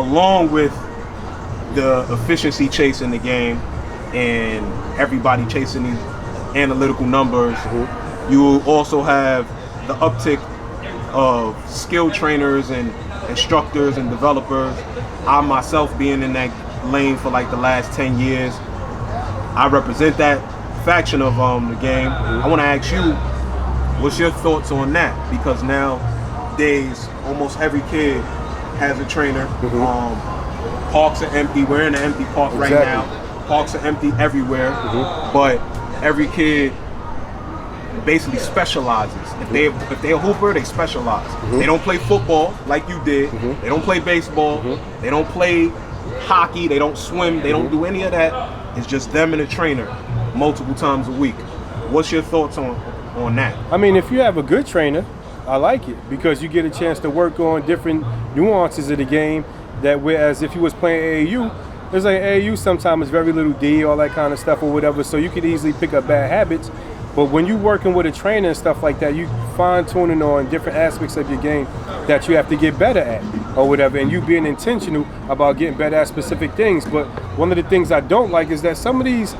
along with the efficiency chase in the game and everybody chasing these analytical numbers, you also have the uptick of skill trainers and instructors and developers. I myself being in that lane for like the last 10 years, I represent that faction of the game. I want to ask you, what's your thoughts on that? Because nowadays, almost every kid has a trainer. Parks are empty. We're in an empty park right now. Parks are empty everywhere. But every kid basically specializes. If they're a hooper, they specialize. They don't play football like you did. They don't play baseball. They don't play hockey. They don't swim. They don't do any of that. It's just them and a trainer multiple times a week. What's your thoughts on that? I mean, if you have a good trainer, I like it because you get a chance to work on different nuances of the game that whereas if you was playing AAU, there's like AAU sometimes very little D, all that kind of stuff or whatever, so you could easily pick up bad habits. But when you working with a trainer and stuff like that, you fine-tuning on different aspects of your game that you have to get better at or whatever, and you being intentional about getting better at specific things. But one of the things I don't like is that some of these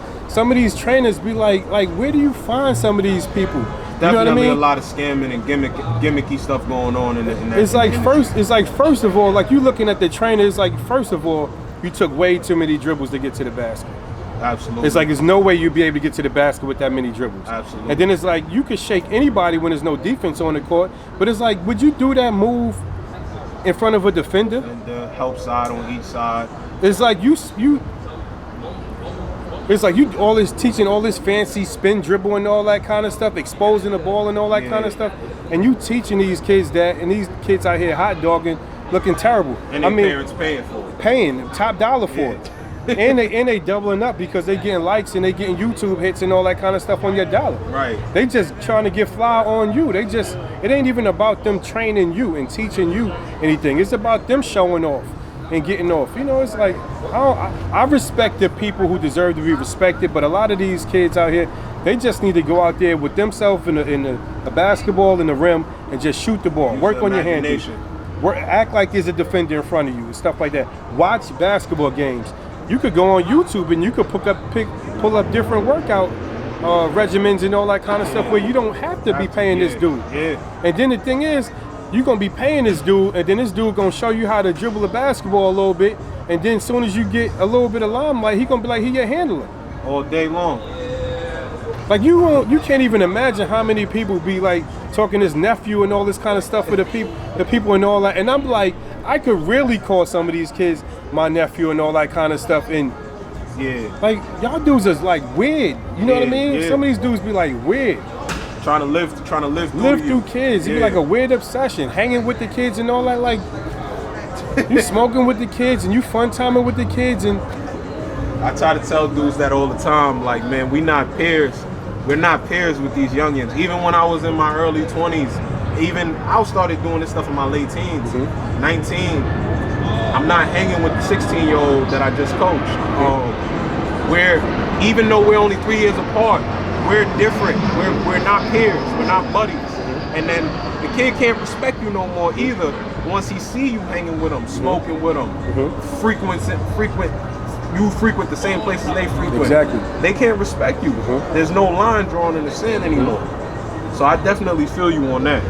trainers be like where do you find some of these people? Definitely, you know what I mean? A lot of scamming and gimmicky stuff going on in that. It's like first of all, like you looking at the trainer, it's like first of all, you took way too many dribbles to get to the basket. Absolutely. It's like there's no way you'd be able to get to the basket with that many dribbles. Absolutely. And then it's like you could shake anybody when there's no defense on the court, but it's like, would you do that move in front of a defender? And the help side on each side. It's like it's like you always teaching all this fancy spin dribble and all that kind of stuff, exposing the ball and all that kind of stuff, and you teaching these kids that, and these kids out here hot dogging, looking terrible. And their parents paying for it. Paying top dollar for it. and they doubling up because they getting likes and they getting YouTube hits and all that kind of stuff on your dollar. Right. They just trying to get fly on you. It ain't even about them training you and teaching you anything. It's about them showing off and getting off. You know, it's like I respect the people who deserve to be respected, but a lot of these kids out here, they just need to go out there with themselves in the basketball in the rim and just shoot the ball. Work on your hand. Act like there's a defender in front of you and stuff like that. Watch basketball games. You could go on YouTube and you could pull up different workout regimens and all that kind of stuff where you don't have to be paying this dude. Yeah. And then the thing is, you're going to be paying this dude, and then this dude going to show you how to dribble a basketball a little bit, and then as soon as you get a little bit of limelight, he going to be like, he your handler. All day long. Like you can't even imagine how many people be like talking his nephew and all this kind of stuff with the people and all that. And I'm like, I could really call some of these kids my nephew and all that kind of stuff. And like y'all dudes is like weird. You know what I mean? Some of these dudes be like weird. Trying to live through kids. It be like a weird obsession, hanging with the kids and all that. Like you smoking with the kids and you fun timing with the kids. And I try to tell dudes that all the time. Like, man, we not peers. We're not peers with these youngins. Even when I was in my early 20s, even I started doing this stuff in my late teens, 19. I'm not hanging with the 16-year-old that I just coached. Even though we're only 3 years apart, we're different. We're not peers. We're not buddies. And then the kid can't respect you no more either once he see you hanging with him, smoking with him, you frequent the same places they frequent. Exactly. They can't respect you. There's no line drawn in the sand anymore. So I definitely feel you on that.